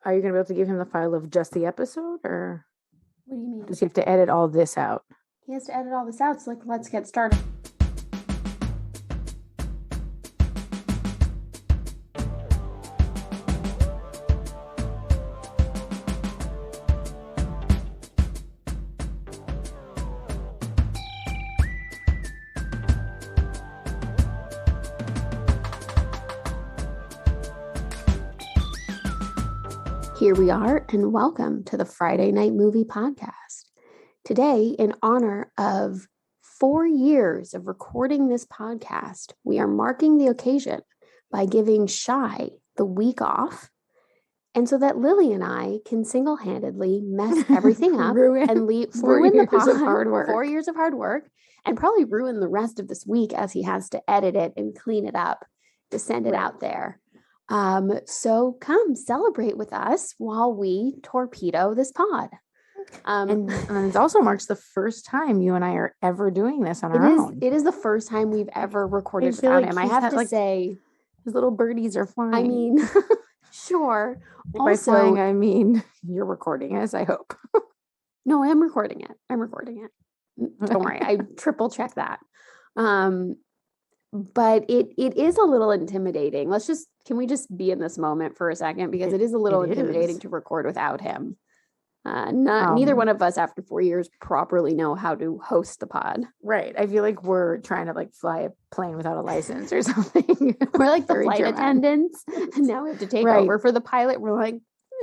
are you going to be able to give him the file of just the episode, or What do you mean? does he have to edit all this out? He has to edit all this out, so let's get started. Here we are, and welcome to the Friday Night Movie Podcast. Today, in honor of 4 years of recording this podcast, we are marking the occasion by giving Shai the week off, and so that Lily and I can single-handedly mess everything up and ruin the pod. 4 years of hard work, and probably ruin the rest of this week as he has to edit it and clean it up to send it out there. So come celebrate with us while we torpedo this pod. And it also marks the first time you and I are ever doing this on our own. It is the first time we've ever recorded without him. I have to say, his little birdies are flying. I mean, sure. By flying, I mean you're recording us, I hope. No, I'm recording it. Don't worry. I triple check that. But it is a little intimidating. Can we just be in this moment for a second? Because it is a little intimidating to record without him. Neither one of us after 4 years properly know how to host the pod. Right. I feel like we're trying to fly a plane without a license or something. We're like the flight attendants. And now we have to take over for the pilot. We're like,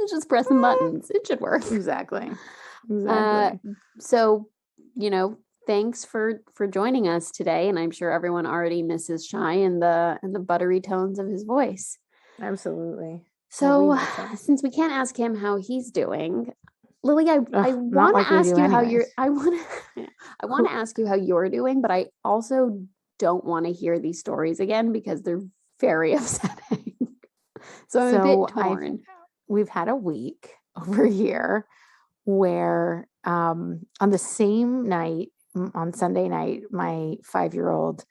just press some buttons. It should work. Exactly. So, thanks for joining us today, and I'm sure everyone already misses Shai and the buttery tones of his voice. Absolutely. So, since we can't ask him how he's doing, Lily, I want to ask you how you're. I want to ask you how you're doing, but I also don't want to hear these stories again because they're very upsetting. So I'm a bit torn. We've had a week over here where on the same night. On Sunday night, my 5-year-old,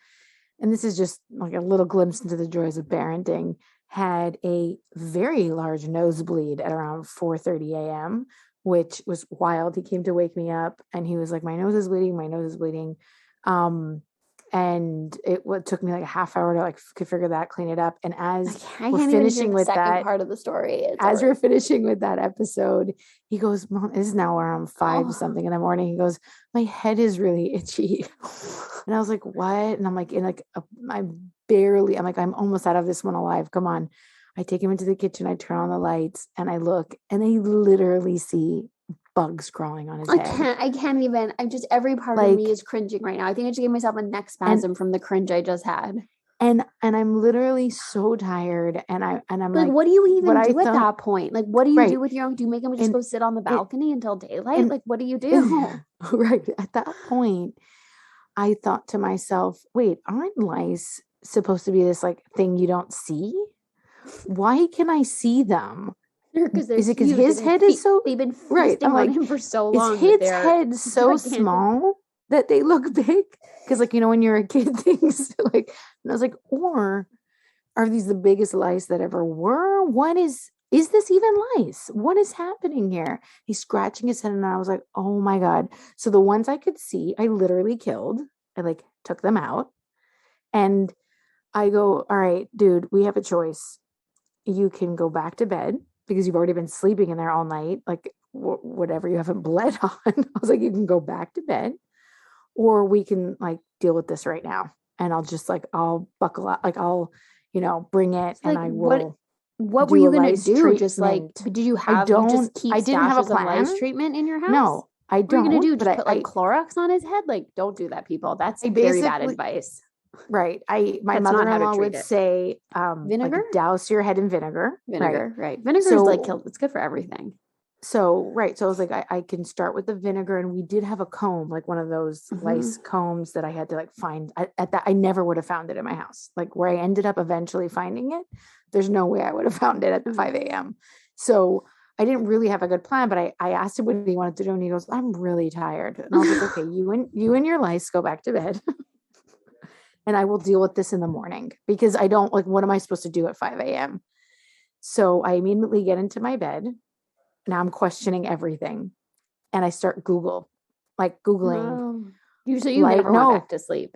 and this is just like a little glimpse into the joys of parenting, had a very large nosebleed at around 4:30 a.m., which was wild. He came to wake me up and he was like, my nose is bleeding. And it took me like a half hour to figure that, clean it up. And as we're finishing with that part of the story, we're finishing with that episode, he goes, Mom, it is now around 5 something in the morning. He goes, my head is really itchy. And I was like, what? And I'm like, I'm almost out of this one alive. Come on. I take him into the kitchen. I turn on the lights and I look and I literally see bugs crawling on his head. I can't even. I'm just, every part of me is cringing right now. I think I just gave myself a neck spasm from the cringe I just had. And I'm literally so tired. And I'm like, what do you even do at that point? Like, what do you do with your own? Do you make him just go sit on the balcony until daylight? What do you do? Right. At that point, I thought to myself, wait, aren't lice supposed to be this thing you don't see? Why can I see them? Is it because his head is so? They've been feasting on him for so long. Is his head so small that they look big? Because when you're a kid, things and I was like, or are these the biggest lice that ever were? What is this even lice? What is happening here? He's scratching his head, and I was like, oh my God. So the ones I could see, I literally killed. I took them out, and I go, all right, dude, we have a choice. You can go back to bed, because you've already been sleeping in there all night, whatever, you haven't bled on. I was like, you can go back to bed, or we can deal with this right now. And I'll just I'll buckle up, I'll, bring it, and I will. What were you going to do? Just did you have, just keep I didn't have a plan. Of lice treatment in your house? No, I don't. What are you going to do? Just put Clorox on his head? Don't do that, people. That's very bad advice. Right. My mother-in-law would say, vinegar? Douse your head in vinegar. Right. Vinegar is it's good for everything. So, right. So I was like, I can start with the vinegar, and we did have a comb, one of those lice combs that I had to find at that. I never would have found it in my house. Where I ended up eventually finding it, there's no way I would have found it at 5 a.m. So I didn't really have a good plan, but I asked him what he wanted to do, and he goes, I'm really tired. And I was like, okay, you and your lice go back to bed. And I will deal with this in the morning, because I don't what am I supposed to do at 5 a.m.? So I immediately get into my bed. Now I'm questioning everything. And I start Googling. So you never went back to sleep.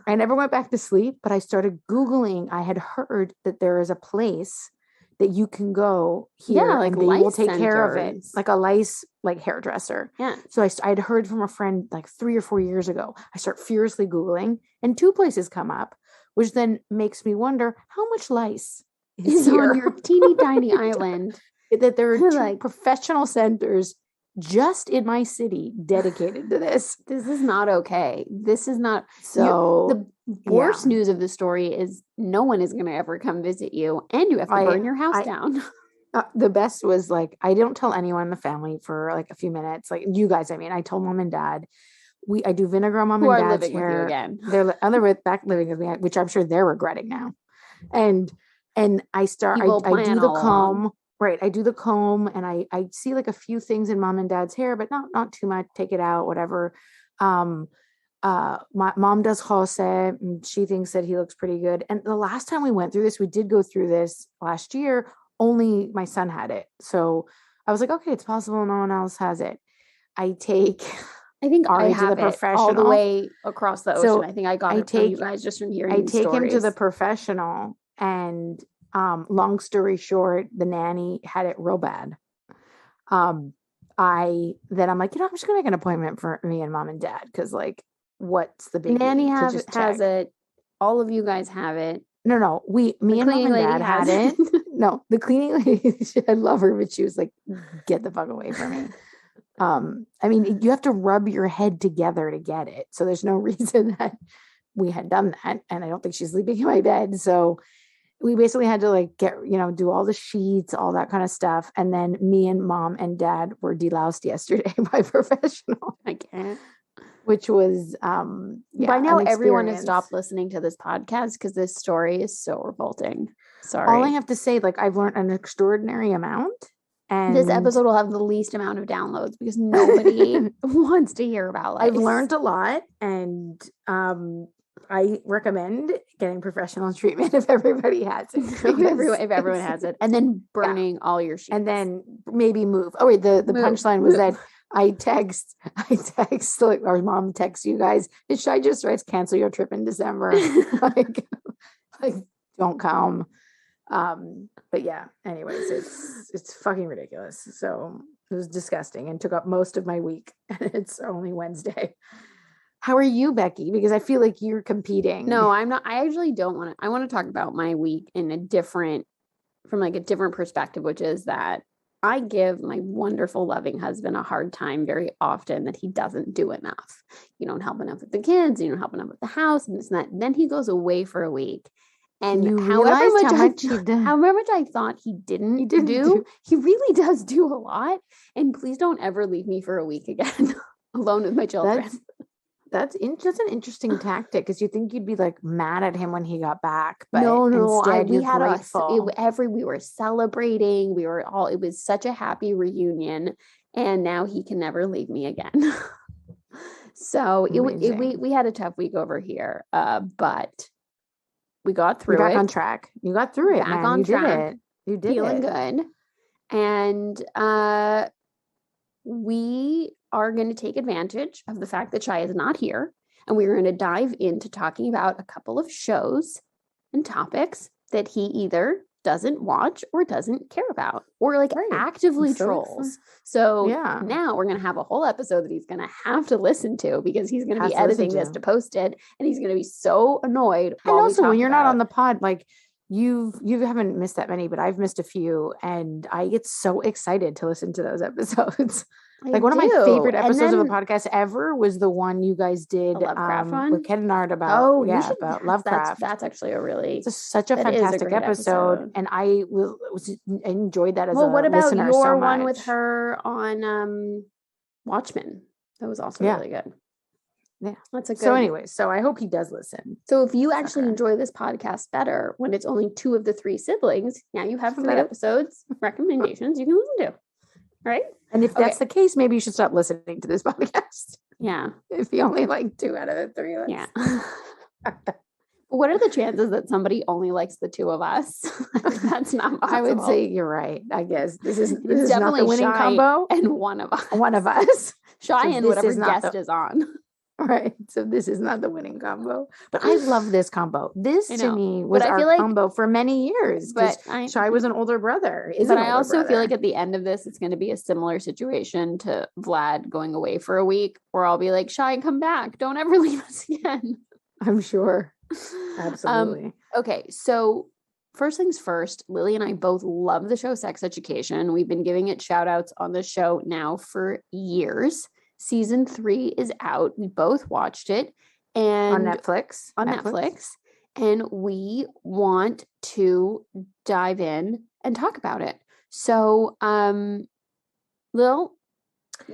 I never went back to sleep, but I started Googling. I had heard that there is a place that you can go here and they will take care of it. Like a lice, like hairdresser. Yeah. So I had heard from a friend like 3 or 4 years ago. I start furiously Googling and 2 places come up, which then makes me wonder how much lice is here on your teeny tiny island. That there are 2 professional centers just in my city dedicated to this. This is not okay. This is not. So the worst news of the story is no one is going to ever come visit you, and you have to burn your house down. The best was like, I don't tell anyone in the family for like a few minutes. Like you guys, I mean, I told mom and dad. I do vinegar on mom and dad's living hair. With you again. They're back living with me, which I'm sure they're regretting now. And I do the comb. Right. I do the comb and I see like a few things in mom and dad's hair, but not too much. Take it out, whatever. My mom does Jose and she thinks that he looks pretty good. And the last time we went through this, we did go through this last year. Only my son had it. So I was like, okay, it's possible no one else has it. I think I have it all the way across the ocean. So I think I got it from you guys just from hearing these stories. I take him to the professional and long story short, the nanny had it real bad. I'm like, I'm just gonna make an appointment for me and mom and dad because like, what's the big nanny has it? All of you guys have it. No, me and mom and dad had it. No, the cleaning lady, I love her, but she was like, get the fuck away from me. I mean, you have to rub your head together to get it, so there's no reason that we had done that, and I don't think she's sleeping in my bed, so. We basically had to like do all the sheets, all that kind of stuff. And then me and mom and dad were deloused yesterday by professional. I can't. Which was, by now everyone has stopped listening to this podcast because this story is so revolting. Sorry. All I have to say, like I've learned an extraordinary amount. And this episode will have the least amount of downloads because nobody wants to hear about life. I've learned a lot and, I recommend getting professional treatment if everybody has it. If everyone has it. And then burning all your sheets. And then maybe move. Oh, wait, the punchline was that I text, like our mom texts you guys. And Shai just writes, cancel your trip in December. like, don't come. But yeah, anyways, it's fucking ridiculous. So it was disgusting and took up most of my week. And it's only Wednesday. How are you, Becky? Because I feel like you're competing. No, I'm not. I actually don't want to. I want to talk about my week from a different perspective, which is that I give my wonderful, loving husband a hard time very often that he doesn't do enough. You don't help enough with the kids. You don't help enough with the house and this and that. And then he goes away for a week. And however much I thought he didn't do, he really does do a lot. And please don't ever leave me for a week again alone with my children. That's an interesting tactic because you think you'd be like mad at him when he got back, but no, instead we were celebrating. It was such a happy reunion, and now he can never leave me again. So we had a tough week over here, but we got through it. Back on track. You got through it. Back on track. You did it. Feeling good, and we are going to take advantage of the fact that Shai is not here. And we're going to dive into talking about a couple of shows and topics that he either doesn't watch or doesn't care about or actively trolls. So now we're going to have a whole episode that he's going to have to listen to because he's going to be editing this to post it. And he's going to be so annoyed. And also when you're not on the pod, like you haven't missed that many, but I've missed a few and I get so excited to listen to those episodes. One of my favorite episodes of a podcast ever was the one you guys did with Ken and Art about Lovecraft. That's actually such a fantastic episode. And I enjoyed that as a what about listener your so one much. with her on Watchmen? That was also really good. Yeah. That's a good. So anyway, so I hope he does listen. So if you actually enjoy this podcast better when it's only 2 of the 3 siblings, now you have 3 episodes, recommendations you can listen to. All right. And if that's the case, maybe you should stop listening to this podcast. Yeah. If you only like 2 out of the 3 of us. Yeah. What are the chances that somebody only likes the two of us? That's not possible. I would say you're right. I guess this is It's not the definitely winning Shai combo. and one of us. One of us. Shai So and this whatever is not guest is on. Right. So this is not the winning combo. But I love this combo. This to me was But I our feel like- combo for many years. But Shai was an older brother. But I also feel like at the end of this, it's going to be a similar situation to Vlad going away for a week, where I'll be like, Shai, come back. Don't ever leave us again. I'm sure. Absolutely. Okay. So first things first, Lily and I both love the show Sex Education. We've been giving it shout outs on the show now for years. Season 3 is out. We both watched it and on Netflix. And we want to dive in and talk about it. So, Lil,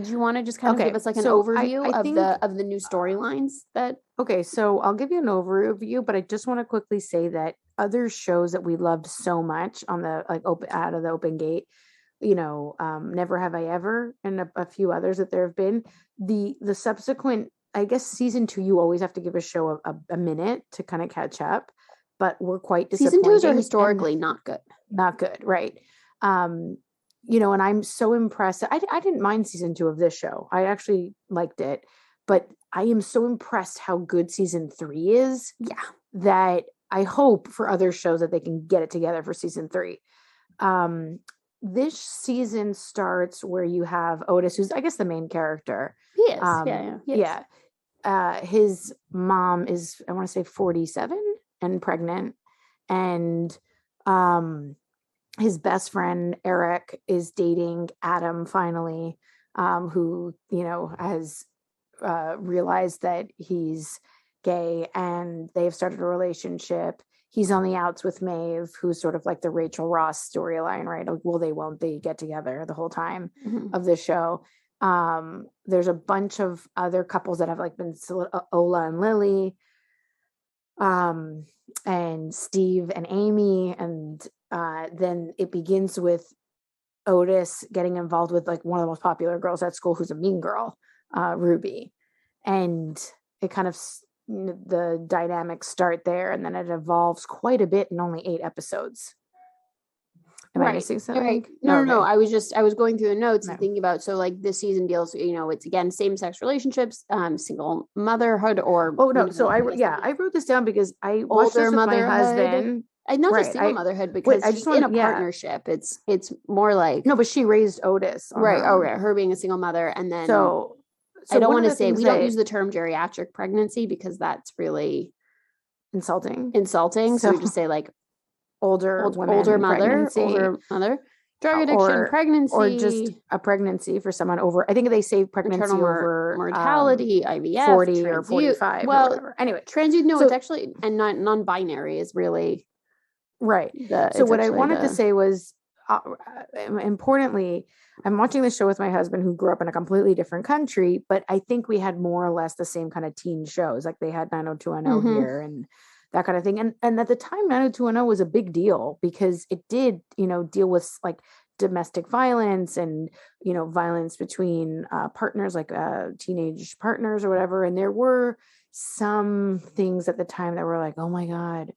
do you want to just kind of give us like an overview of the new storylines that? Okay, so I'll give you an overview, but I just want to quickly say that other shows that we loved so much on the out of the open gate, Never Have I Ever, and a few others that there have been. The subsequent, I guess, season 2, you always have to give a show a minute to kind of catch up, but we're quite disappointing. Season 2s are historically not good. Not good, right? And I'm so impressed. I didn't mind season 2 of this show. I actually liked it, but I am so impressed how good season 3 is. Yeah. That I hope for other shows that they can get it together for season 3. This season starts where you have Otis, who's I guess the main character. He is. Yeah. His mom is, I want to say 47 and pregnant, and his best friend Eric is dating Adam finally, who has realized that he's gay, and they've started a relationship. He's on the outs with Maeve, who's sort of like the Rachel Ross storyline, right? Well, they get together the whole time of the show. There's a bunch of other couples that have been Ola and Lily, and Steve and Amy, and then it begins with Otis getting involved with one of the most popular girls at school, who's a mean girl, Ruby, and it kind of the dynamics start there, and then it evolves quite a bit in only 8 episodes. Am I missing something? Right. No. I was going through the notes and thinking about, so this season deals, it's again same-sex relationships, single motherhood, or I wrote this down because I watched this with my husband. And not just single motherhood, because she's in a partnership. It's more like but she raised Otis, right? Her being a single mother, and then I don't want to say we don't use the term geriatric pregnancy because that's really insulting. So we just say older mother, drug addiction, pregnancy, or just a pregnancy for someone over. I think they say pregnancy over mortality, IVF, 40 or 45. Well, or whatever. Anyway, transyouth. No, it's actually, and not non-binary is really right. So what I wanted to say was, importantly, I'm watching this show with my husband, who grew up in a completely different country, but I think we had more or less the same kind of teen shows. They had 90210 here and that kind of thing. And at the time, 90210 was a big deal because it did, deal with domestic violence and, violence between partners, teenage partners or whatever. And there were some things at the time that were oh my God.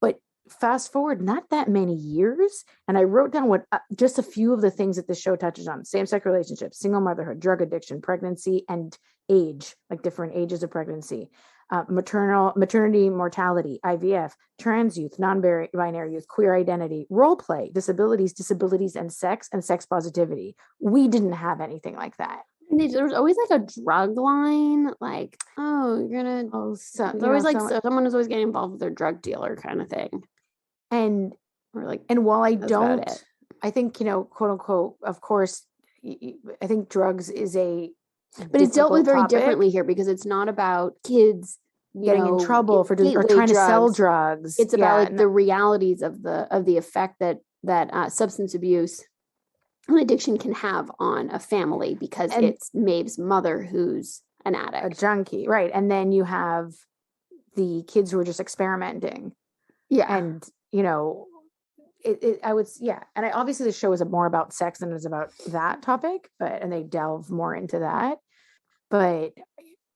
But fast forward not that many years, and I wrote down what just a few of the things that the show touches on: same-sex relationships, single motherhood, drug addiction, pregnancy, and age, different ages of pregnancy, maternity, mortality, IVF, trans youth, non-binary youth, queer identity, role play, disabilities, and sex positivity. We didn't have anything like that. There was always a drug line, someone is always getting involved with their drug dealer kind of thing. And while I don't, I think, quote unquote, of course, I think drugs is but it's dealt with very differently here because it's not about kids getting in trouble for doing or trying to sell drugs. It's about the realities of the effect that substance abuse and addiction can have on a family, because it's Maeve's mother who's an addict, a junkie, right? And then you have the kids who are just experimenting, and and obviously the show is more about sex than it is about that topic, and they delve more into that. But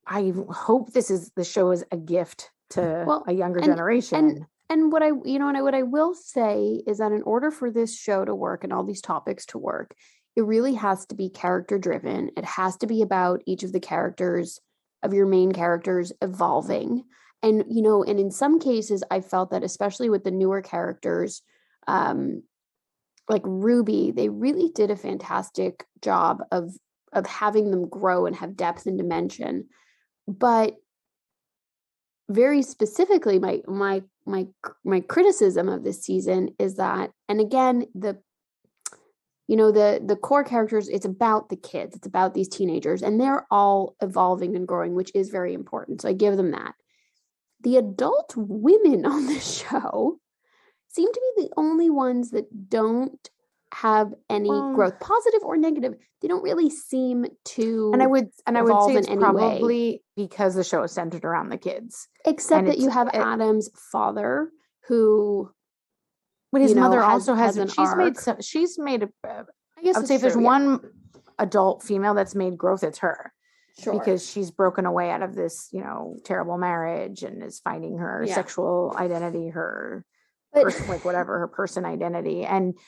I hope the show is a gift to a younger generation. And what I will say is that in order for this show to work and all these topics to work, it really has to be character driven. It has to be about each of the characters, of your main characters, evolving. And, and in some cases, I felt that especially with the newer characters, like Ruby, they really did a fantastic job of having them grow and have depth and dimension. But very specifically, my criticism of this season is that, and again, the core characters, it's about the kids, it's about these teenagers, and they're all evolving and growing, which is very important. So I give them that. The adult women on the show seem to be the only ones that don't have any growth, positive or negative. They don't really seem to. And I would say it's probably because the show is centered around the kids. Except that you have Adam's father, who, but his mother also has an arc. She's made I would say if there's one adult female that's made growth, it's her. Sure. Because she's broken away out of this, terrible marriage and is finding her sexual identity, her person identity. And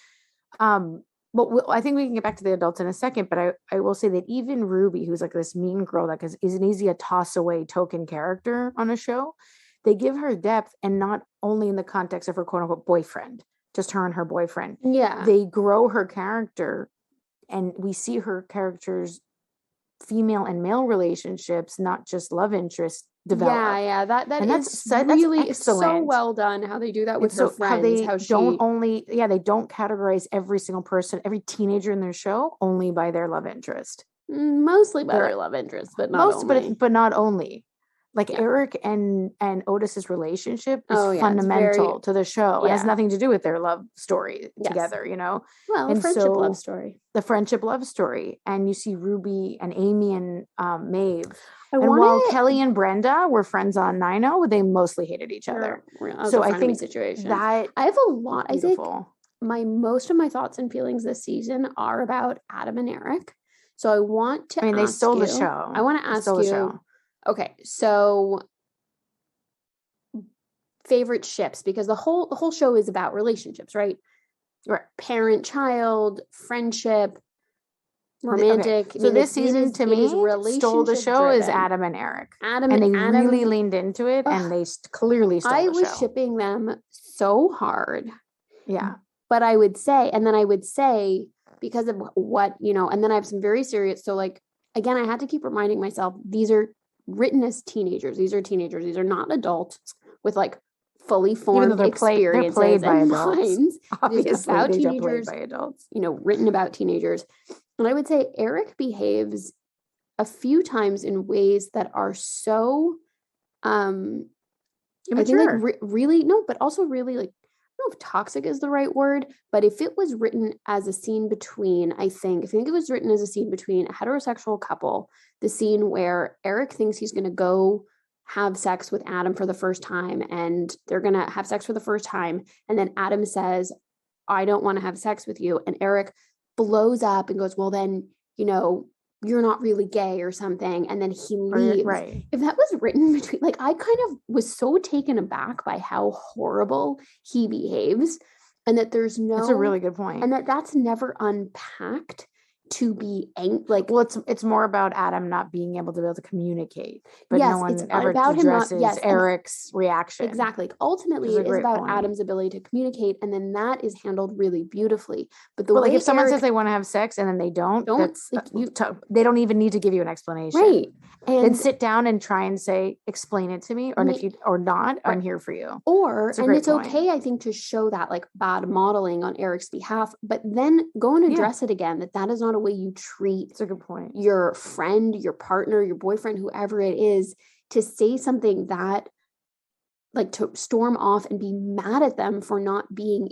but I think we can get back to the adults in a second, but I will say that even Ruby, who's like this mean girl that is an easy toss away token character on a show, they give her depth, and not only in the context of her quote unquote boyfriend, just her and her boyfriend. Yeah. They grow her character, and we see her character's female and male relationships, not just love interest, develop. Yeah, that's really so well done how they do that with her friends. They don't categorize every single person, every teenager in their show only by their love interest. Mostly by their love interest, but not only. Like Eric and Otis's relationship is fundamental to the show. It has nothing to do with their love story together, Well, and love story. The friendship love story. And you see Ruby and Amy and Maeve. While Kelly and Brenda were friends on 9-0, they mostly hated each other. So I think situation. That I have a lot. Beautiful. I think most of my thoughts and feelings this season are about Adam and Eric. So I want to. they stole the show. I want to ask you. Okay, so favorite ships, because the whole show is about relationships, right? Right. Parent, child, friendship, romantic. Okay. So this season, to me, stole the show driven. Is Adam and Eric. Adam really leaned into it, and they clearly stole the show. I was shipping them so hard. Yeah. But I would say, because of what, and then I have some very serious, so like, again, I had to keep reminding myself, these are written as teenagers. These are teenagers. These are not adults with like fully formed experiences. They're played by adults. Obviously, about teenagers, played by adults. Written about teenagers. And I would say Eric behaves a few times in ways that are so, immature. I think like really, no, but also really like, I don't know if toxic is the right word, but if it was written as a scene between, I think it was written as a scene between a heterosexual couple, the scene where Eric thinks he's going to go have sex with Adam for the first time, and they're going to have sex for the first time. And then Adam says, I don't want to have sex with you. And Eric blows up and goes, well, then, you're not really gay or something. And then he leaves. Right. If that was written between, like, I kind of was so taken aback by how horrible he behaves, and that there's no. That's a really good point. And that's never unpacked to be like. Well, it's more about Adam not being able to communicate, but no one ever addresses Eric's reaction. Exactly. Ultimately, it is about Adam's ability to communicate, and then that is handled really beautifully. But way if someone says they want to have sex and then they don't they don't even need to give you an explanation, right? And sit down and try and say, explain it to me, or if you or not, I'm here for you. It's okay, I think, to show that like bad modeling on Eric's behalf, but then go and address it again. That is not a way you treat. It's a good point. Your friend, your partner, your boyfriend, whoever it is, to say something that, like, to storm off and be mad at them for not being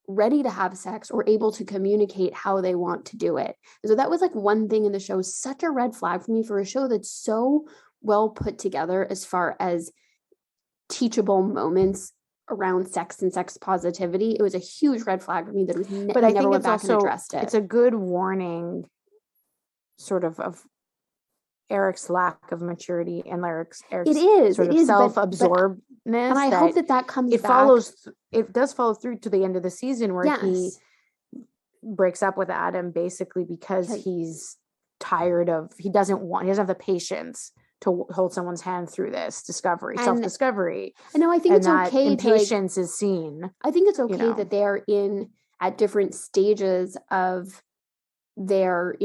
ready to have sex or able to communicate how they want to do it. So that was like one thing in the show, such a red flag for me for a show that's so well put together as far as teachable moments around sex and sex positivity. It was a huge red flag for me that it was but I never think went it's back also, and addressed it. It's a good warning sort of Eric's lack of maturity and Eric's it is self-absorbedness, and I hope that comes it back. It does follow through to the end of the season where he breaks up with Adam basically because he's tired of, he doesn't have the patience to hold someone's hand through this self-discovery. And no, I think it's okay. Impatience is seen. I think it's okay that they're at different stages of their,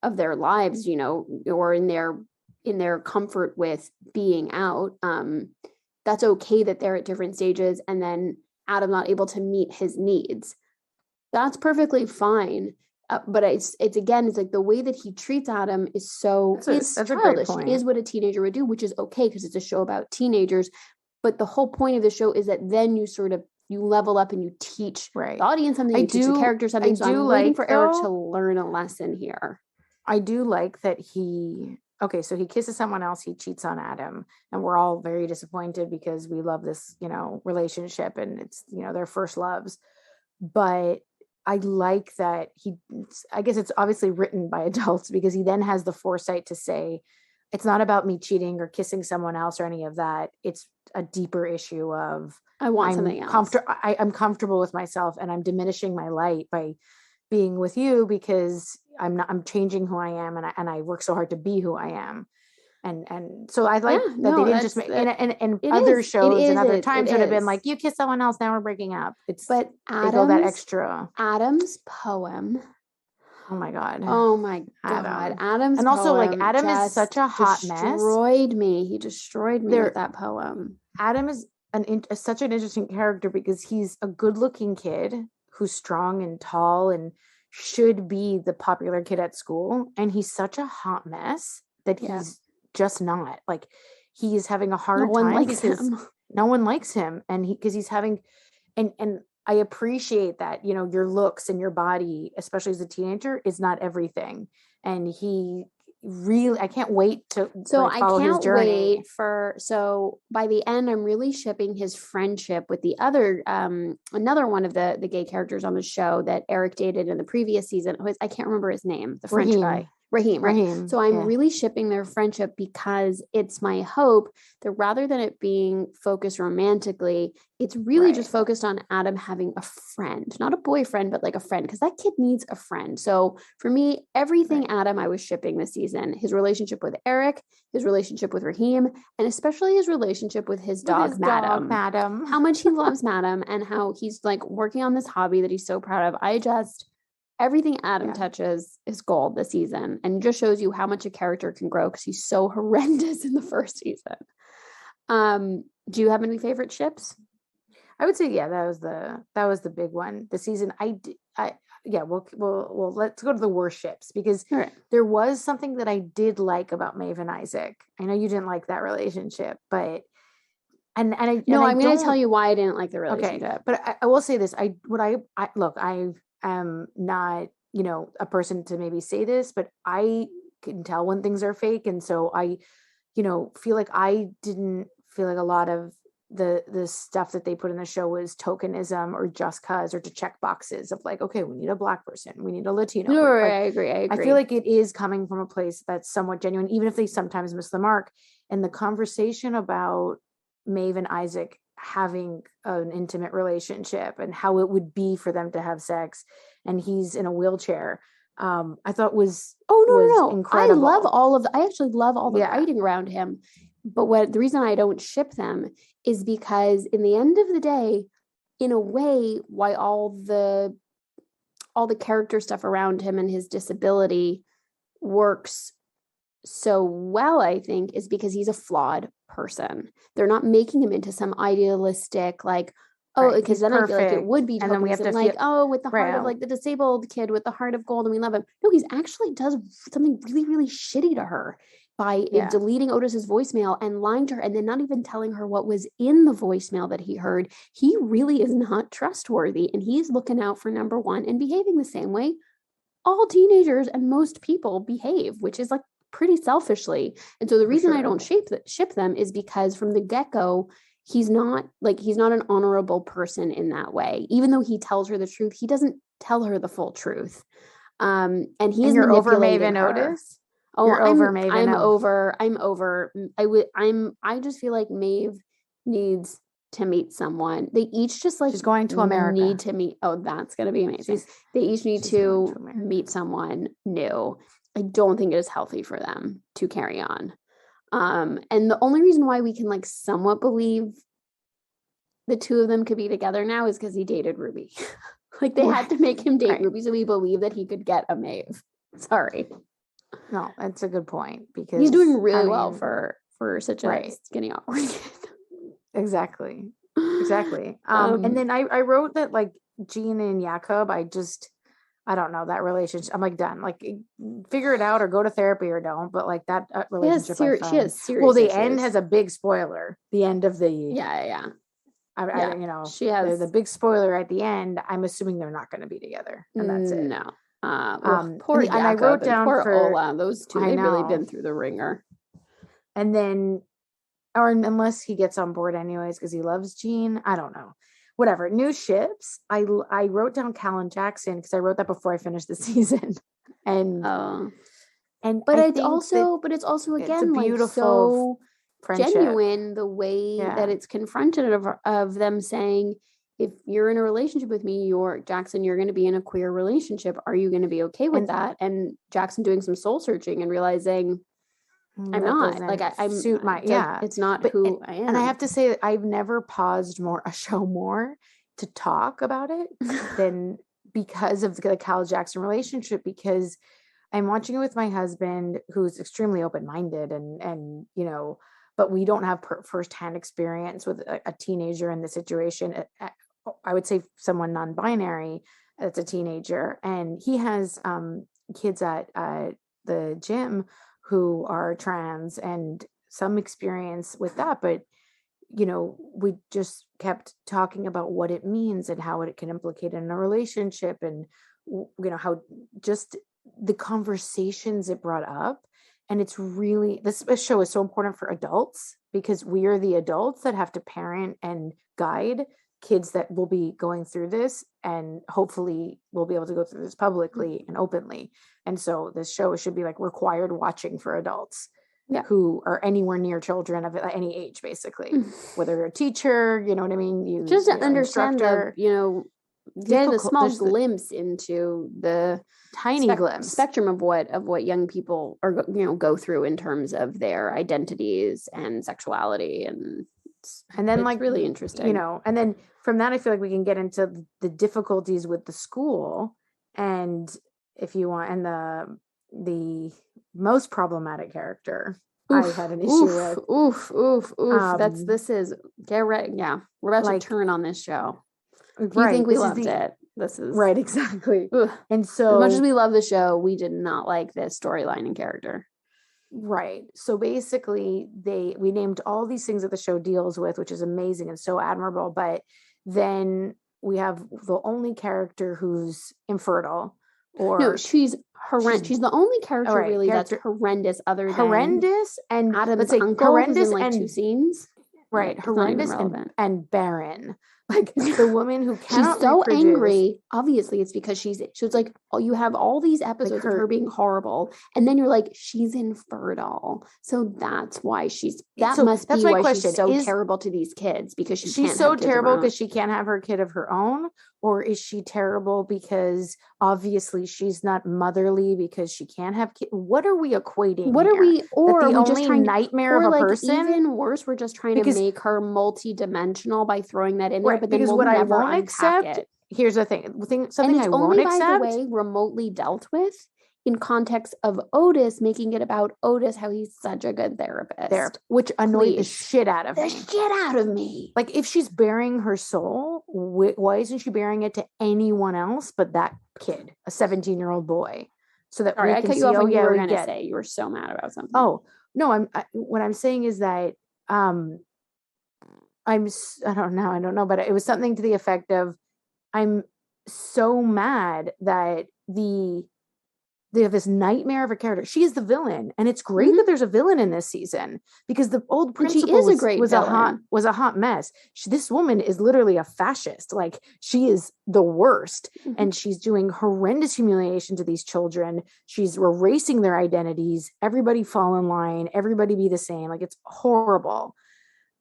of their lives, or in their comfort with being out. That's okay that they're at different stages, and then Adam not able to meet his needs. That's perfectly fine. But it's like the way that he treats Adam is childish. A great point. Is what a teenager would do, which is okay because it's a show about teenagers. But the whole point of the show is that then you level up and you teach the audience something, you teach the character something. So I'm waiting for Eric to learn a lesson here. I do like that so he kisses someone else, he cheats on Adam, and we're all very disappointed because we love this, relationship, and it's, their first loves. But I like that I guess it's obviously written by adults because he then has the foresight to say, it's not about me cheating or kissing someone else or any of that. It's a deeper issue of I want something else. I'm comfortable with myself, and I'm diminishing my light by being with you because I'm changing who I am, and I work so hard to be who I am. And so I like that they didn't just make and other shows and other times would have been like, you kiss someone else, now we're breaking up. But they go that extra. Adam's poem. Oh my God. Adam's and also poem Adam is such a hot mess. He destroyed me with that poem. Adam is such an interesting character because he's a good-looking kid who's strong and tall and should be the popular kid at school, and he's such a hot mess that he's just not. Like, he is having a hard time because no one likes him, and because he's having and I appreciate that, your looks and your body, especially as a teenager, is not everything. And he really, I can't wait to follow his journey. So by the end, I'm really shipping his friendship with the other, another one of the gay characters on the show that Eric dated in the previous season. I can't remember his name, the French guy. Raheem. So I'm really shipping their friendship because it's my hope that rather than it being focused romantically, it's really just focused on Adam having a friend, not a boyfriend, but like a friend, because that kid needs a friend. So for me, everything Adam I was shipping this season, his relationship with Eric, his relationship with Raheem, and especially his relationship with his dog, Madam. How much he loves Madam and how he's like working on this hobby that he's so proud of. Everything Adam touches is gold this season, and just shows you how much a character can grow because he's so horrendous in the first season. Do you have any favorite ships? I would say, that was the big one. The season we'll let's go to the worst ships because there was something that I did like about Maeve and Isaac. I know you didn't like that relationship, but I'm going to tell you why I didn't like the relationship. Okay, but I will say this: I am not, a person to maybe say this, but I can tell when things are fake. And so I, feel like I didn't feel like a lot of the stuff that they put in the show was tokenism or just cause or to check boxes of like, okay, we need a Black person, we need a Latino. No, I agree. I feel like it is coming from a place that's somewhat genuine, even if they sometimes miss the mark. And the conversation about Maeve and Isaac having an intimate relationship and how it would be for them to have sex, and he's in a wheelchair, I thought was incredible. I actually love all the writing around him, but the reason I don't ship them is because in the end of the day, in a way, why all the character stuff around him and his disability works so well, I think, is because he's a flawed person. They're not making him into some idealistic, like, because then perfect. I feel like it would be, and then we have to with the heart of like the disabled kid with the heart of gold, and we love him. No, he's actually does something really, really shitty to her by deleting Otis's voicemail and lying to her, and then not even telling her what was in the voicemail that he heard. He really is not trustworthy, and he's looking out for number one and behaving the same way all teenagers and most people behave, which is like pretty selfishly. And so the reason I don't ship them is because from the get-go, he's not an honorable person in that way. Even though he tells her the truth, he doesn't tell her the full truth. And he's over Maeve and Otis. Oh, You're over Maeve. I'm over. I just feel like Maeve needs to meet someone. They each just like she's going to America. Need to meet. Oh, that's gonna be amazing. They each need to meet someone new. I don't think it is healthy for them to carry on. And the only reason why we can like somewhat believe the two of them could be together now is because he dated Ruby. Like they had to make him date Ruby, so we believe that he could get a Maeve. Sorry. No, that's a good point because he's doing really well for such a skinny awkward kid. Exactly. And then I wrote that like Jean and Jakob, I don't know that relationship. I'm like done. Like figure it out or go to therapy or don't. But like that relationship, she has serious. Well, the issues. End has a big spoiler. The end of the yeah. I you know, she has the big spoiler at the end. I'm assuming they're not going to be together, and that's it. No. Poor Jakob and I wrote down poor for Ola. Those two, they've really been through the ringer. And then, or unless he gets on board anyways because he loves Jean, I don't know. Whatever. New ships. I wrote down Cal and Jackson because I wrote that before I finished the season, and it's also again like so friendship. Genuine the way that it's confronted of them saying, if you're in a relationship with me, Jackson, you're going to be in a queer relationship. Are you going to be okay with that? And Jackson doing some soul searching and realizing I'm not like I'm suit my it's not who I am. And I have to say that I've never paused a show more to talk about it than because of the Cal Jackson relationship, because I'm watching it with my husband who's extremely open-minded and you know, but we don't have firsthand experience with a teenager in the situation. I would say someone non-binary that's a teenager, and he has kids at the gym who are trans and some experience with that. But, you know, we just kept talking about what it means and how it can implicate in a relationship, and, you know, how just the conversations it brought up. And it's really, this show is so important for adults because we are the adults that have to parent and guide kids that will be going through this, and hopefully we'll be able to go through this publicly and openly. And so this show should be like required watching for adults who are anywhere near children of any age, basically, whether you're a teacher, you know what I mean? You just understand the, you know, get a small glimpse into the tiny spectrum of what young people are, you know, go through in terms of their identities and sexuality. And then like really interesting, you know, and then from that, I feel like we can get into the difficulties with the school, and if you want, and the most problematic character I had an issue with. This is get ready. Yeah. We're about to turn on this show. If you think we loved it, this is right. Exactly. And so as much as we love the show, we did not like this storyline and character. Right. So basically we named all these things that the show deals with, which is amazing and so admirable. But then we have the only character who's infertile, or no, she's horrendous. She's the only character that's horrendous, other than horrendous and Adam's uncle, horrendous in like two scenes. Right. Like, horrendous and barren. Like the woman who cannot she's so reproduce. Angry. Obviously, it's because she's like, oh, you have all these episodes of her being horrible, and then you're like, she's infertile, so that's why she's must be why she's so terrible to these kids, because she's so terrible because she can't have her kid of her own, or is she terrible because obviously she's not motherly because she can't have kids? What are we equating? What are we? Or the only just nightmare of a person? Even worse, we're just trying to make her multi-dimensional by throwing that in there. But then because what I won't accept, here's the thing, something I won't accept, by the way, remotely dealt with in context of Otis, making it about Otis, how he's such a good therapist, which annoyed the shit out of me. Like, if she's bearing her soul, why isn't she bearing it to anyone else but that kid, a 17-year-old boy? So that I cut you off when you were going to say you were so mad about something. Oh no, what I'm saying is that I don't know, but it was something to the effect of, I'm so mad that the they have this nightmare of a character. She is the villain, and it's great that there's a villain in this season because the old principal was a hot mess. This woman is literally a fascist. Like, she is the worst, and she's doing horrendous humiliation to these children. She's erasing their identities. Everybody fall in line. Everybody be the same. Like, it's horrible.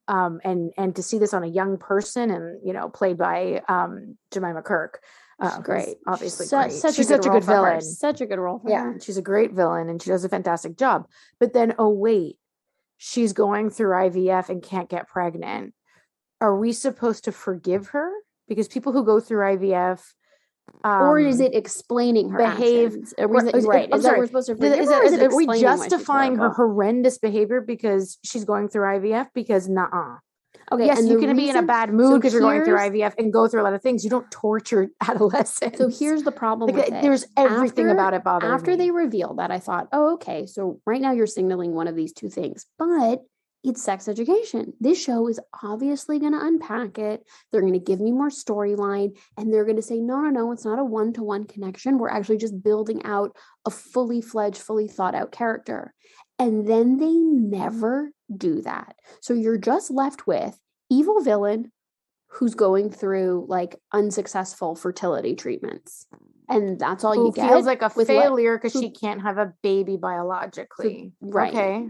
And to see this on a young person, and played by Jemima Kirk. Great. Obviously great. She's such a good villain. Such a good role for her. She's a great villain, and she does a fantastic job. But then, oh wait, she's going through IVF and can't get pregnant. Are we supposed to forgive her? Because people who go through IVF, or is it explaining her actions? Is that we're supposed to forgive her, or is it are we justifying her horrendous behavior because she's going through IVF? Because okay, yes, you can be in a bad mood because you're going through IVF and go through a lot of things. You don't torture adolescents. So here's the problem with it. There's everything about it bothering me. After they revealed that, I thought, oh, okay, so right now you're signaling one of these two things, but it's sex education. This show is obviously going to unpack it. They're going to give me more storyline, and they're going to say, no, it's not a one-to-one connection. We're actually just building out a fully fledged, fully thought out character. And then they never do that. So you're just left with evil villain who's going through like unsuccessful fertility treatments. And that's all you get. Feels like a failure because she can't have a baby biologically. Right. Okay.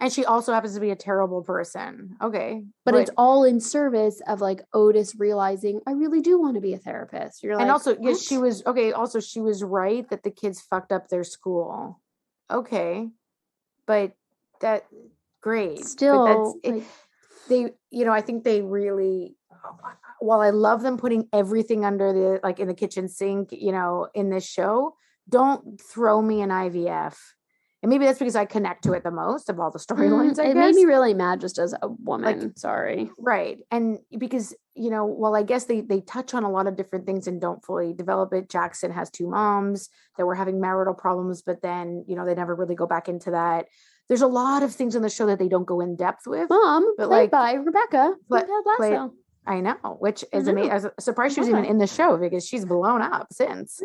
And she also happens to be a terrible person. Okay. But it's all in service of like Otis realizing, I really do want to be a therapist. You're like, and also, yes, she was right that the kids fucked up their school. Okay. But that, great. Still, but I think they really, while I love them putting everything under the, like in the kitchen sink, in this show, don't throw me an IVF. And maybe that's because I connect to it the most of all the storylines. It made me really mad just as a woman. Sorry. Right. And because, while I guess they touch on a lot of different things and don't fully develop it. Jackson has two moms that were having marital problems, but then, they never really go back into that. There's a lot of things on the show that they don't go in depth with. Mom, but played by Rebecca. I know, which is amazing. I was surprised she was even in the show because she's blown up since.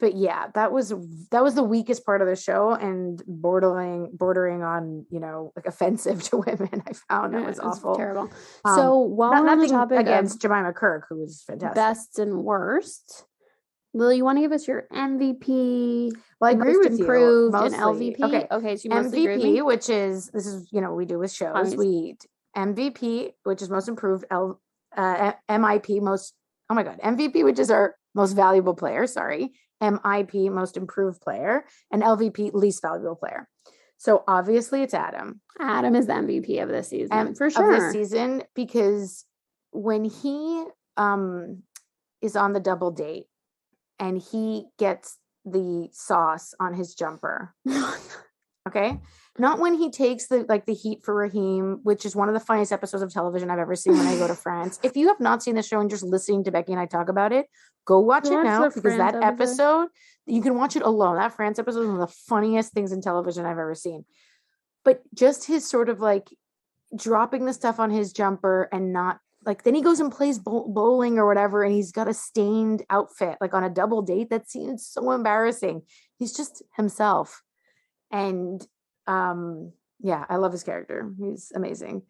But yeah, that was the weakest part of the show and bordering on, like offensive to women. I found it was awful. Terrible. So while we're on the topic against Jemima Kirk, who was fantastic. Best and worst. Lily, you want to give us your MVP? Well, I agree with improved you. And LVP. Okay, so you mostly agree with MVP, which is we do with shows. We MVP, which is most improved. MIP most. Oh my God, MVP, which is our most valuable player. Sorry, MIP most improved player, and LVP least valuable player. So obviously, it's Adam. Adam is the MVP of this season for sure. Of this season, because when he is on the double date. And he gets the sauce on his jumper. Okay. Not when he takes the heat for Raheem, which is one of the funniest episodes of television I've ever seen when I go to France. If you have not seen the show and just listening to Becky and I talk about it, go watch it now because that episode, you can watch it alone. That France episode is one of the funniest things in television I've ever seen. But just his sort of like dropping the stuff on his jumper and not, then he goes and plays bowling or whatever, and he's got a stained outfit, on a double date. That seems so embarrassing. He's just himself. And I love his character. He's amazing.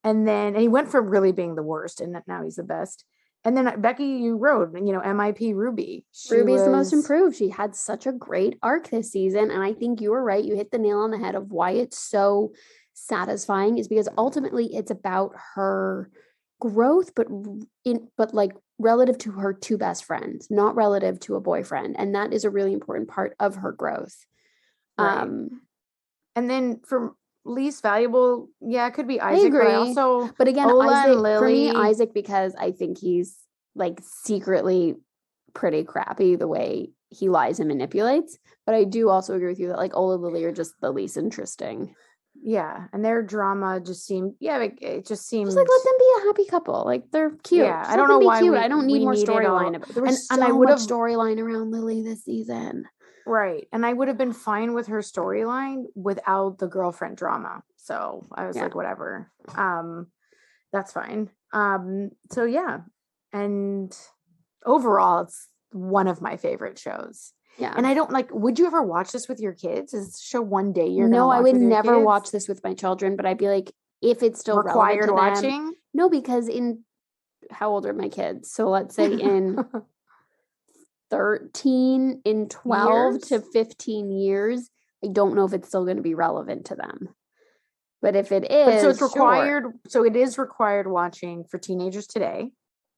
And he went from really being the worst, and now he's the best. And then Becky, you wrote, MIP Ruby. Ruby's the most improved. She had such a great arc this season. And I think you were right. You hit the nail on the head of why it's so satisfying is because ultimately it's about her growth, but relative to her two best friends, not relative to a boyfriend. And that is a really important part of her growth. Right. And then for least valuable, it could be Isaac. I agree. But again, Ola Isaac, and Lily. For me, Isaac, because I think he's secretly pretty crappy the way he lies and manipulates. But I do also agree with you that Ola and Lily are just the least interesting. Yeah, and their drama just seemed, it just seems just let them be a happy couple. They're cute. Yeah, I don't know why I don't need more storyline. There was so much storyline around Lily this season. Right, and I would have been fine with her storyline without the girlfriend drama. So I was whatever. That's fine. So yeah, and overall, one of my favorite shows. Yeah. And I don't would you ever watch this with your kids? Is this show one day you're No, I would never kids? watch this with my children, but I'd be like, if it's still required relevant to watching? Them, no, because how old are my kids? So let's say in 13, in 12 to 15 years, I don't know if it's still going to be relevant to them. But if it is, so it's required. Sure. So it is required watching for teenagers today.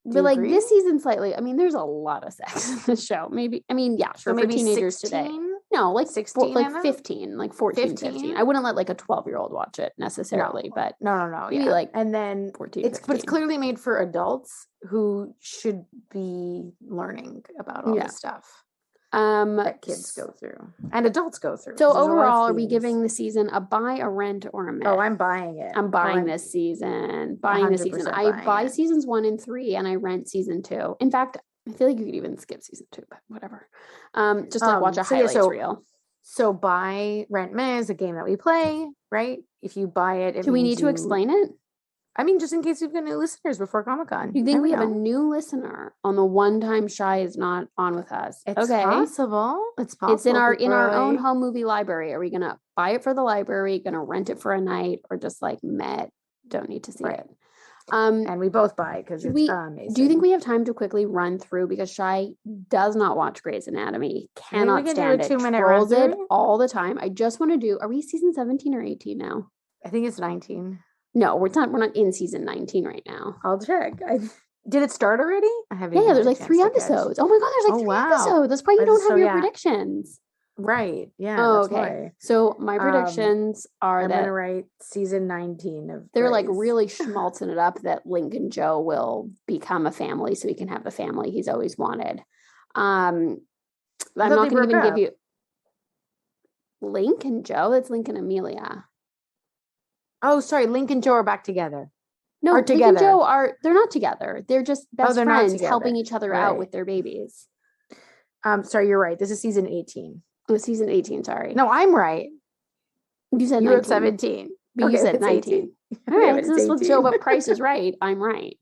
But like agree? This season slightly, I mean, there's a lot of sex in this show. Maybe, I mean, yeah, sure, so for teenagers 16? Today. No, like 16, like 15, like 14, 15. I wouldn't let like a 12-year-old watch it necessarily, but no. Maybe like and then 14, but it's clearly made for adults who should be learning about all this stuff. That kids go through and adults go through. So overall, are we giving the season a buy, a rent, or a miss? Oh, I'm buying it. I'm buying this season. Buying this season. I buy seasons 1 and 3, and I rent season 2. In fact, I feel like you could even skip season 2, but whatever. Just like watch a highlights reel. So buy, rent, miss is a game that we play, right? If you buy it, do we need to explain it? I mean, just in case we've got new listeners before Comic Con. You think we have a new listener on the one time Shai is not on with us? It's possible. It's possible. It's in our own home movie library. Are we gonna buy it for the library? Gonna rent it for a night, or just like don't need to see it? And we both buy because it's amazing. Do you think we have time to quickly run through, because Shai does not watch Grey's Anatomy, cannot stand it, trolls it all the time. I just want to do. Are we season 17 or 18 now? I think it's 19. No, we're not in season 19 right now. I'll check. Did it start already? I haven't. Yeah, there's like 3 episodes. Oh my God, there's like 3 episodes. That's why you don't have your predictions. Right. Yeah. Oh, okay. Why. So my predictions are I'm that I'm gonna write season 19 of. They're like really schmaltzing it up that Link and Joe will become a family, so he can have the family he's always wanted. I'm not going to even give you Link and Joe. That's Link and Amelia. Oh, sorry. Link and Joe are back together. No, Link and Joe they're not together. They're just best friends helping each other out with their babies. Sorry, you're right. This is season 18. Oh, season 18, sorry. No, I'm right. You said you 19. wrote 17. But you said 19. All right, so this will show what Price is right. I'm right.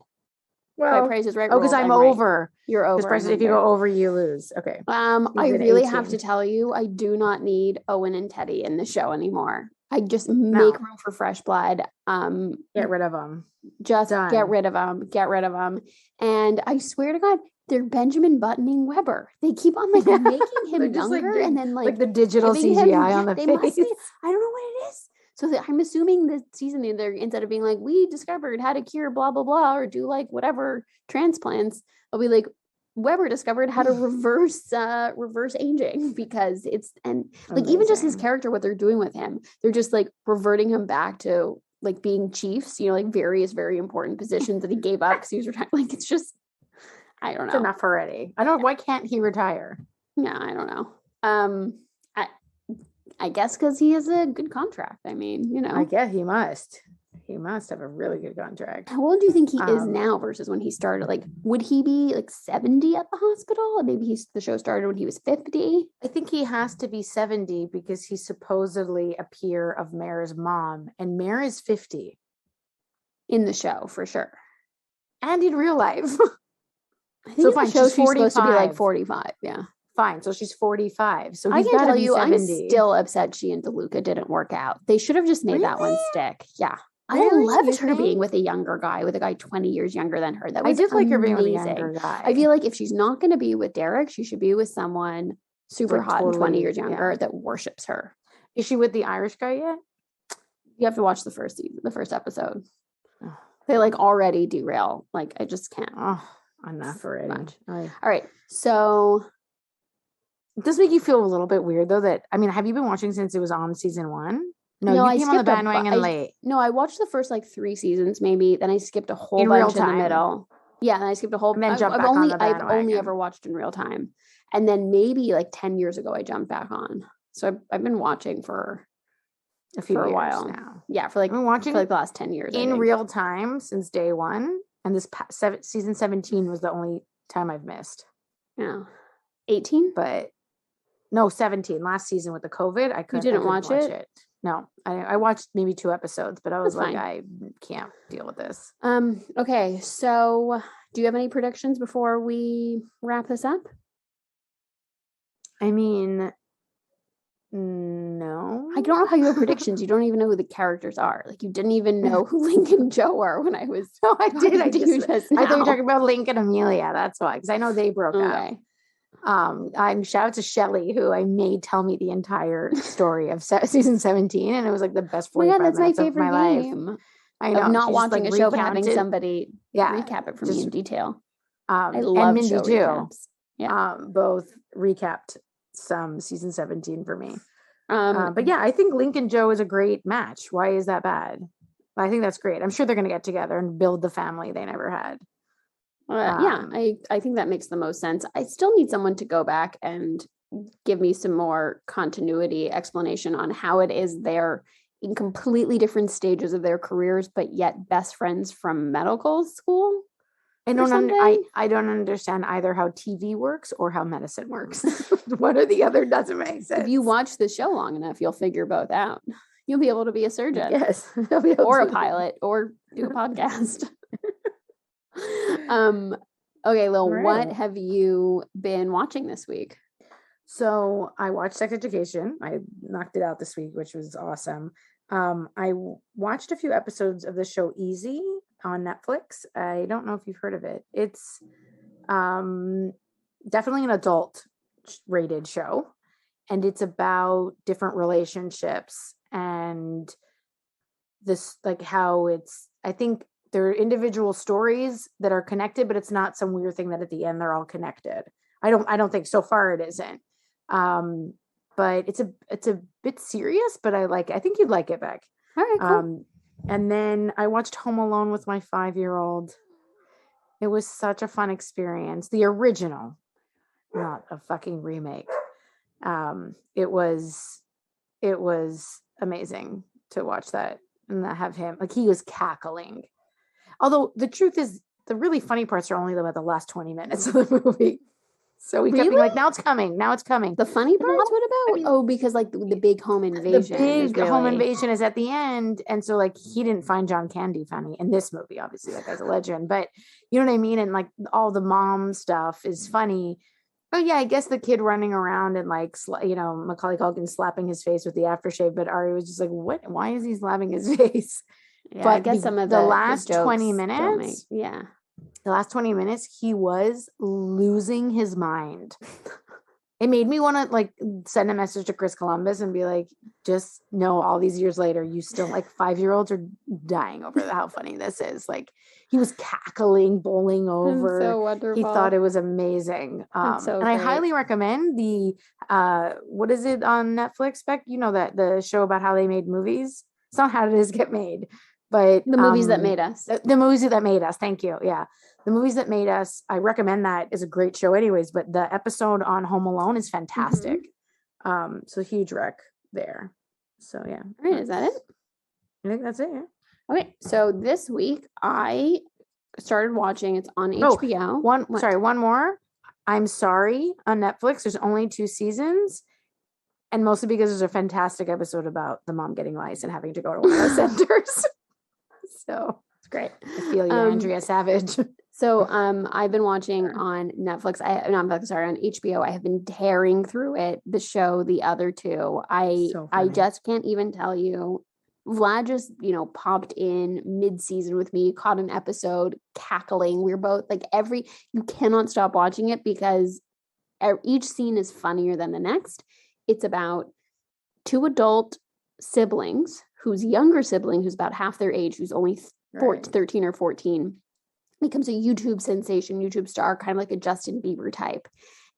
Well, Price is right. Oh, because I'm over. Right. You're over. Price, if you go over, you lose. Okay. I really have to tell you, I do not need Owen and Teddy in the show anymore. I just make room for fresh blood. Get rid of them. Just get rid of them. Get rid of them. And I swear to God, they're Benjamin Buttoning Weber. They keep on making him younger, and then like the digital CGI on the face. I don't know what it is. So I'm assuming this season they're, instead of being like, we discovered how to cure blah blah blah, or do like whatever transplants, I'll be like, Weber discovered how to reverse aging, because it's like even just his character, what they're doing with him, they're just like reverting him back to like being chiefs, like various very important positions that he gave up because he was retired. Like it's just, I don't know. It's enough already. I don't. Why can't he retire? Yeah, I don't know. I guess because he has a good contract. I mean, I guess he must. He must have a really good contract. How old do you think he is now versus when he started? Like, would he be like 70 at the hospital? Maybe the show started when he was 50. I think he has to be 70 because he's supposedly a peer of Mare's mom, and Mare is 50 in the show for sure, and in real life. I think so. She's supposed to be like 45. Yeah. Fine. So she's 45. So I can tell you, 70. I'm still upset she and DeLuca didn't work out. They should have just made that one stick. Yeah. Really? I loved her being with a younger guy, with a guy 20 years younger than her. That was I did like her being with a amazing. younger guy. I feel like if she's not going to be with Derek, she should be with someone super hot and 20 years younger that worships her. Is she with the Irish guy yet? You have to watch the first episode. They like already derail. Like I just can't. Oh, enough already. All right. So it does make you feel a little bit weird though that, I mean, have you been watching since it was on season 1? No, you came on the bandwagon late. No, I watched the first like 3 seasons maybe. Then I skipped a whole bunch in the middle. Yeah, and I skipped a whole. And then jumped back on the bandwagon. I've only ever watched in real time, and then maybe like 10 years ago I jumped back on. So I've been watching for a while now. Yeah, for like the last 10 years in real time since day 1. And this season 17 was the only time I've missed. Yeah, 18, but no, 17 last season with the COVID. I couldn't. You didn't watch it? No, I watched maybe 2 episodes, but I was like, I can't deal with this. Okay, so do you have any predictions before we wrap this up? I mean, no. I don't know how you have predictions. You don't even know who the characters are. Like, you didn't even know who Link and Joe are when I was. No, I did. I thought you were talking about Link and Amelia. That's why, because I know they broke up. Okay. I'm shout out to Shelly, who I made tell me the entire story of season 17, and it was like the best 45 that's my minutes of favorite my game. life. I know. Of not She just, watching like, a show, but having recounted. somebody recap it for me in detail. I love and Mindy show too. recaps. Yeah. Both recapped some season 17 for me. But yeah, I think Link and Joe is a great match. Why is that bad? I think that's great. I'm sure they're going to get together and build the family they never had. I think that makes the most sense. I still need someone to go back and give me some more continuity explanation on how it is they're in completely different stages of their careers, but yet best friends from medical school. I don't understand either how TV works or how medicine works. One or the other doesn't make sense. If you watch the show long enough, you'll figure both out. You'll be able to be a surgeon. Yes. Or a pilot or do a podcast. Okay, Lil, right. What have you been watching this week? So I watched Sex Education. I knocked it out this week, which was awesome. I watched a few episodes of the show Easy on Netflix. I don't know if you've heard of it. It's definitely an adult rated show, and it's about different relationships and this, like, how it's, I think they're individual stories that are connected, but it's not some weird thing that at the end they're all connected. I don't think so far it isn't. But it's a bit serious, but I think you'd like it, Beck. All right, cool. And then I watched Home Alone with my 5-year-old. It was such a fun experience. The original, not a fucking remake. It was amazing to watch that and have him, like, he was cackling. Although the truth is, the really funny parts are only about the last 20 minutes of the movie. So we kept being like, now it's coming. The funny parts? What about? Because like the big home invasion. The big home invasion is at the end. And so, like, he didn't find John Candy funny in this movie. Obviously, that guy's a legend. But you know what I mean? And like all the mom stuff is funny. Oh yeah, I guess the kid running around and like, Macaulay Culkin slapping his face with the aftershave. But Ari was just like, what? Why is he slapping his face? Yeah, but I guess some of the last 20 minutes. The last 20 minutes, he was losing his mind. It made me want to like send a message to Chris Columbus and be like, just know all these years later, you still, like, 5-year-olds are dying over how funny this is. Like, he was cackling, bowling over. So wonderful. He thought it was amazing. And great. I highly recommend the, what is it on Netflix, Beck? You know, that the show about how they made movies. It's not How Did This Get Made, but the movies that made us. The movies that made us. Thank you. Yeah. The Movies That Made Us. I recommend that. Is a great show anyways, but the episode on Home Alone is fantastic. Mm-hmm. So huge rec there. So yeah. All right. Is that it? I think that's it. Yeah. Okay. So this week I started watching, it's on HBO. One more. I'm Sorry on Netflix. There's only 2 seasons. And mostly because there's a fantastic episode about the mom getting lice and having to go to one of those centers. So it's great. I feel you, Andrea Savage. So I've been watching on Netflix. On HBO. I have been tearing through it. The show, the other 2. I just can't even tell you. Vlad just, popped in mid-season with me, caught an episode, cackling. We're both like you cannot stop watching it because each scene is funnier than the next. It's about 2 adult siblings whose younger sibling, who's about half their age, who's only 13 or 14, becomes a YouTube sensation, YouTube star, kind of like a Justin Bieber type.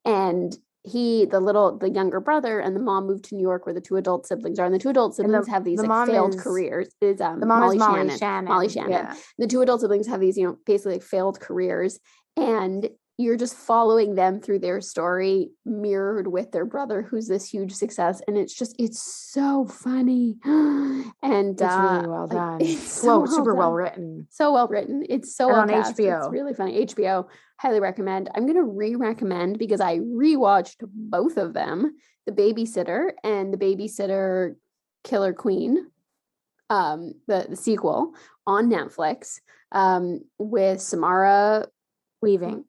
And the younger brother and the mom moved to New York where the 2 adult siblings are. And the 2 adult siblings have these failed careers. The mom is Molly Shannon. Yeah. The 2 adult siblings have these, basically like failed careers. And you're just following them through their story mirrored with their brother, who's this huge success. And it's so funny. And it's really well done. Super well written. So well written. It's so well on cast. HBO. It's really funny. HBO, highly recommend. I'm going to re-recommend because I rewatched both of them, The Babysitter and The Babysitter Killer Queen, the sequel on Netflix, with Samara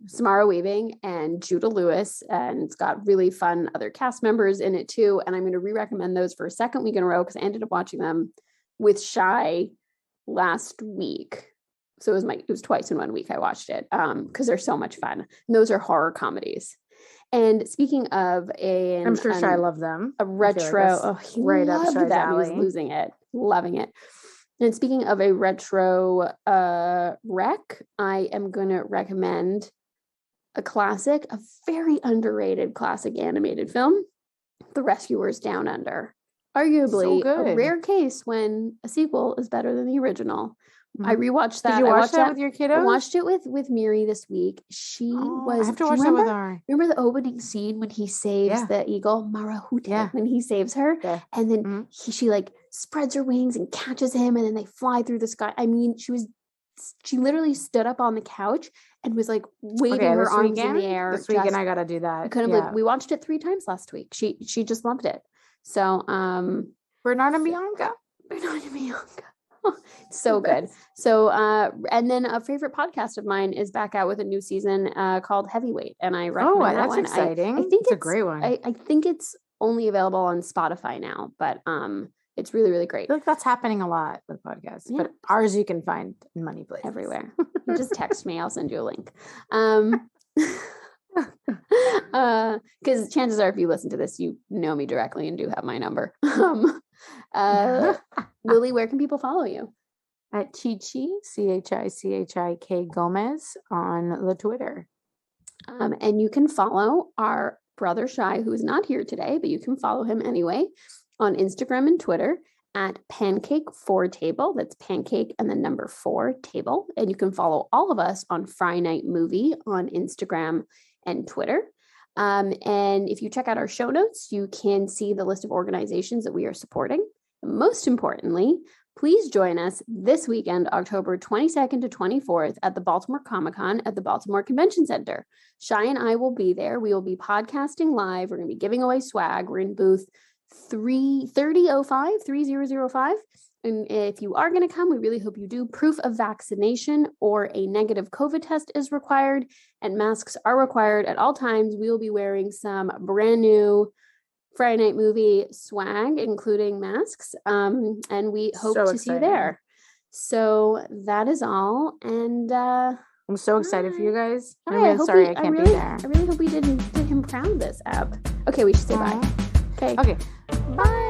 Samara Weaving and Judah Lewis, and it's got really fun other cast members in it too. And I'm going to re-recommend those for a second week in a row because I ended up watching them with Shai last week. So it was twice in 1 week I watched it because they're so much fun. And those are horror comedies. And speaking of I'm sure Shai loved them. A retro, he right loved up them. He was losing it, loving it. And speaking of a retro rec, I am going to recommend a classic, a very underrated classic animated film, The Rescuers Down Under. Arguably a rare case when a sequel is better than the original. I rewatched that. Did you watch that with your kiddos? I watched it with Miri this week. She was. I have to watch that with her. Remember the opening scene when he saves the eagle, Marahute, when he saves her, and then she like spreads her wings and catches him, and then they fly through the sky. I mean, she literally stood up on the couch and was like waving her arms in the air. This weekend, I gotta do that. I couldn't believe we watched it 3 times last week. She just loved it. So, Bernard and Bianca. So good. So, and then a favorite podcast of mine is back out with a new season called Heavyweight, and I recommend that one. Exciting. I think it's a great one. I think it's only available on Spotify now, but it's really, really great. I feel like that's happening a lot with podcasts, but ours you can find in money places. Everywhere. You just text me, I'll send you a link. Because chances are if you listen to this, you know me directly and do have my number. Lily, where can people follow you? At Chichi, ChiChik Gomez on the Twitter. And you can follow our brother Shai, who is not here today, but you can follow him anyway on Instagram and Twitter at Pancake4Table. That's pancake and the number 4 table. And you can follow all of us on Friday Night Movie on Instagram and Twitter. And if you check out our show notes, you can see the list of organizations that we are supporting. Most importantly, please join us this weekend, October 22nd to 24th at the Baltimore Comic Con at the Baltimore Convention Center. Shai and I will be there. We will be podcasting live. We're going to be giving away swag. We're in booth 3005. And if you are going to come, we really hope you do. Proof of vaccination or a negative COVID test is required, and masks are required at all times. We will be wearing some brand new Friday Night Movie swag, including masks. And we hope to see you there. So that is all. And I'm so excited for you guys. I'm really sorry I can't be there. I really hope we did him proud this app. Okay, we should say bye. Okay. Bye.